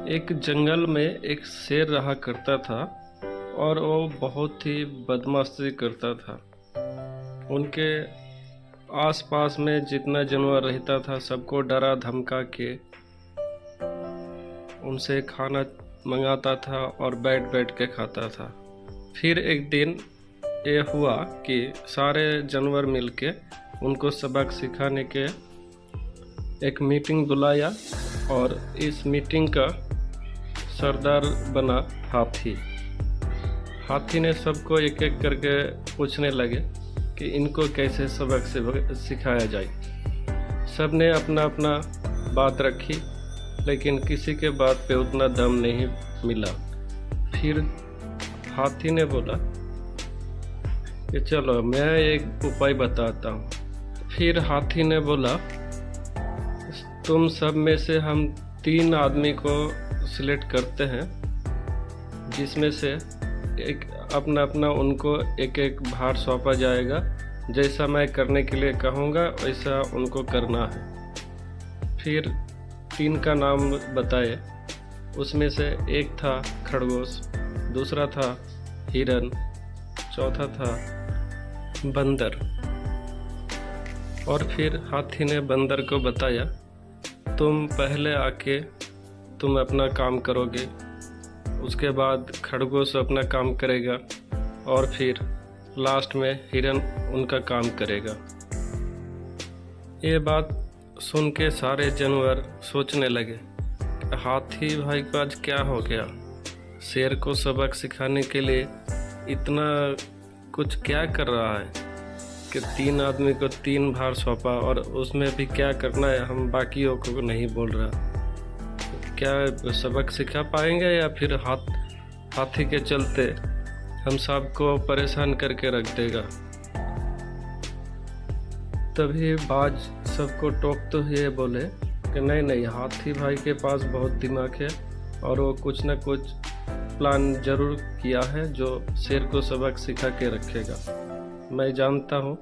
एक जंगल में एक शेर रहा करता था और वो बहुत ही बदमाशी करता था। उनके आसपास में जितना जानवर रहता था सबको डरा धमका के उनसे खाना मंगाता था और बैठ बैठ के खाता था। फिर एक दिन ये हुआ कि सारे जानवर मिलके उनको सबक सिखाने के एक मीटिंग बुलाया और इस मीटिंग का सरदार बना हाथी। हाथी ने सबको एक एक करके पूछने लगे कि इनको कैसे सबक सिखाया जाए। सब ने अपना अपना बात रखी, लेकिन किसी के बात पे उतना दम नहीं मिला। फिर हाथी ने बोला कि चलो मैं एक उपाय बताता हूँ। फिर हाथी ने बोला तुम सब में से हम 3 आदमी को सिलेक्ट करते हैं, जिसमें से एक अपना अपना उनको एक एक भार सौंपा जाएगा। जैसा मैं करने के लिए कहूँगा वैसा उनको करना है। फिर 3 का नाम बताए। उसमें से एक था खरगोश, दूसरा था हिरन, चौथा था बंदर। और फिर हाथी ने बंदर को बताया तुम पहले आके तुम अपना काम करोगे, उसके बाद खरगोश अपना काम करेगा और फिर लास्ट में हिरन उनका काम करेगा। ये बात सुन के सारे जानवर सोचने लगे हाथी भाई को आज क्या हो गया। शेर को सबक सिखाने के लिए इतना कुछ क्या कर रहा है कि 3 आदमी को 3 भार सौंपा और उसमें भी क्या करना है हम बाकियों को नहीं बोल रहा। क्या सबक सिखा पाएंगे या फिर हाथी के चलते हम सबको परेशान करके रख देगा। तभी बाज सबको टोकते हुए बोले कि नहीं नहीं, हाथी भाई के पास बहुत दिमाग है और वो कुछ न कुछ प्लान जरूर किया है जो शेर को सबक सिखा के रखेगा। मैं जानता हूँ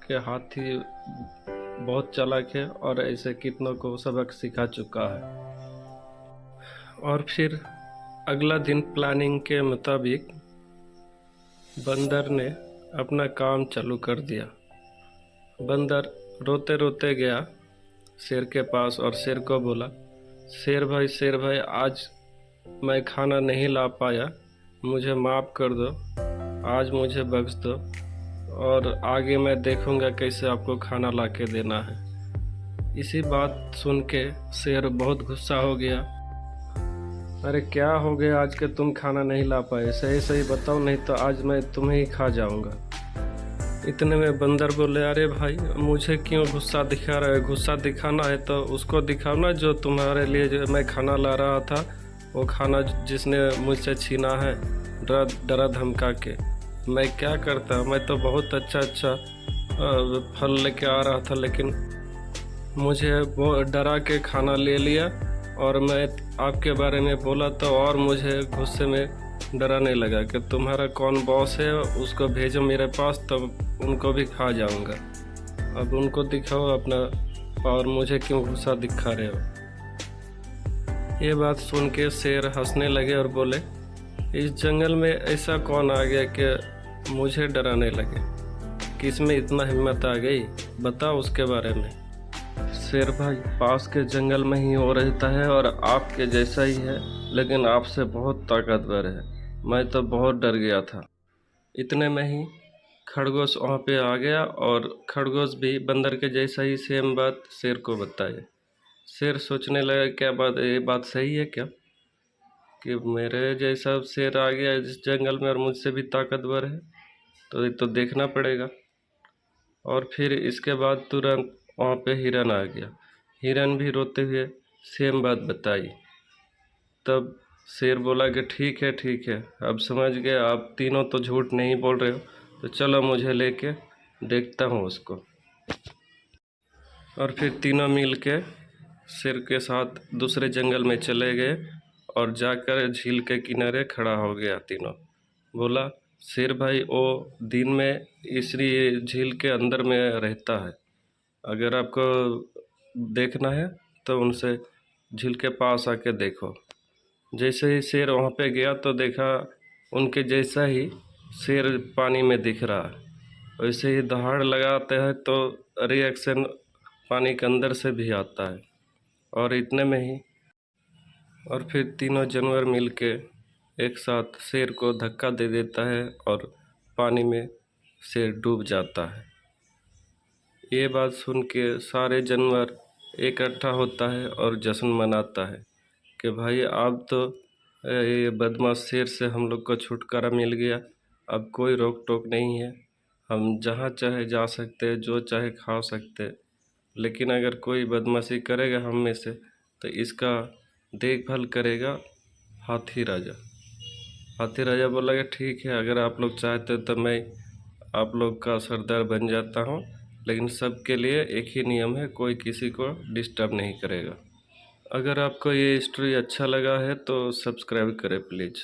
कि हाथी बहुत चालाक है और ऐसे कितनों को सबक सिखा चुका है। और फिर अगला दिन प्लानिंग के मुताबिक बंदर ने अपना काम चालू कर दिया। बंदर रोते रोते गया शेर के पास और शेर को बोला शेर भाई आज मैं खाना नहीं ला पाया, मुझे माफ़ कर दो, आज मुझे बख्श दो और आगे मैं देखूंगा कैसे आपको खाना ला के देना है। इसी बात सुन के शेर बहुत गुस्सा हो गया। अरे क्या हो गया आज के तुम खाना नहीं ला पाए, सही सही बताओ नहीं तो आज मैं तुम्हें ही खा जाऊंगा। इतने में बंदर बोले अरे भाई मुझे क्यों गुस्सा दिखा रहे हो, गुस्सा दिखाना है तो उसको दिखाओ ना जो तुम्हारे लिए जो मैं खाना ला रहा था, वो खाना जिसने मुझसे छीना है डरा धमका के। मैं क्या करता, मैं तो बहुत अच्छा फल लेके आ रहा था, लेकिन मुझे वो डरा के खाना ले लिया और मैं आपके बारे में बोला तो और मुझे गुस्से में डराने लगा कि तुम्हारा कौन बॉस है, उसको भेजो मेरे पास तब उनको भी खा जाऊंगा। अब उनको दिखाओ अपना और मुझे क्यों गुस्सा दिखा रहे हो। ये बात सुन के शेर हंसने लगे और बोले इस जंगल में ऐसा कौन आ गया कि मुझे डराने लगे, किसमें इतना हिम्मत आ गई, बताओ उसके बारे में। शेर भाई पास के जंगल में ही हो रहता है और आपके जैसा ही है, लेकिन आपसे बहुत ताकतवर है, मैं तो बहुत डर गया था। इतने में ही खरगोश वहाँ पे आ गया और खरगोश भी बंदर के जैसा ही सेम बात शेर को बताए। शेर सोचने लगा क्या बात, ये बात सही है क्या कि मेरे जैसा शेर आ गया इस जंगल में और मुझसे भी ताकतवर है, तो ये तो देखना पड़ेगा। और फिर इसके बाद तुरंत वहाँ पे हिरन आ गया। हिरन भी रोते हुए सेम बात बताई। तब शेर बोला कि ठीक है, अब समझ गए आप तीनों तो झूठ नहीं बोल रहे हो, तो चलो मुझे लेके देखता हूँ उसको। और फिर तीनों मिल के शेर के साथ दूसरे जंगल में चले गए और जाकर झील के किनारे खड़ा हो गया। तीनों बोला शेर भाई वो दिन में इसी झील के अंदर में रहता है, अगर आपको देखना है तो उनसे झील के पास आके देखो। जैसे ही शेर वहाँ पे गया तो देखा उनके जैसा ही शेर पानी में दिख रहा है। वैसे ही दहाड़ लगाते हैं तो रिएक्शन पानी के अंदर से भी आता है, और इतने में ही और फिर तीनों जानवर मिलके एक साथ शेर को धक्का दे देता है और पानी में शेर डूब जाता है। ये बात सुन के सारे जानवर इकट्ठा होता है और जश्न मनाता है कि भाई अब तो ये बदमाश शेर से हम लोग को छुटकारा मिल गया, अब कोई रोक टोक नहीं है, हम जहाँ चाहे जा सकते हैं, जो चाहे खा सकते हैं। लेकिन अगर कोई बदमाशी करेगा हम में से तो इसका देखभाल करेगा हाथी राजा। हाथी राजा बोला कि ठीक है, अगर आप लोग चाहते तो मैं आप लोग का सरदार बन जाता हूँ, लेकिन सबके लिए एक ही नियम है, कोई किसी को डिस्टर्ब नहीं करेगा। अगर आपको ये स्टोरी अच्छा लगा है तो सब्सक्राइब करें प्लीज़।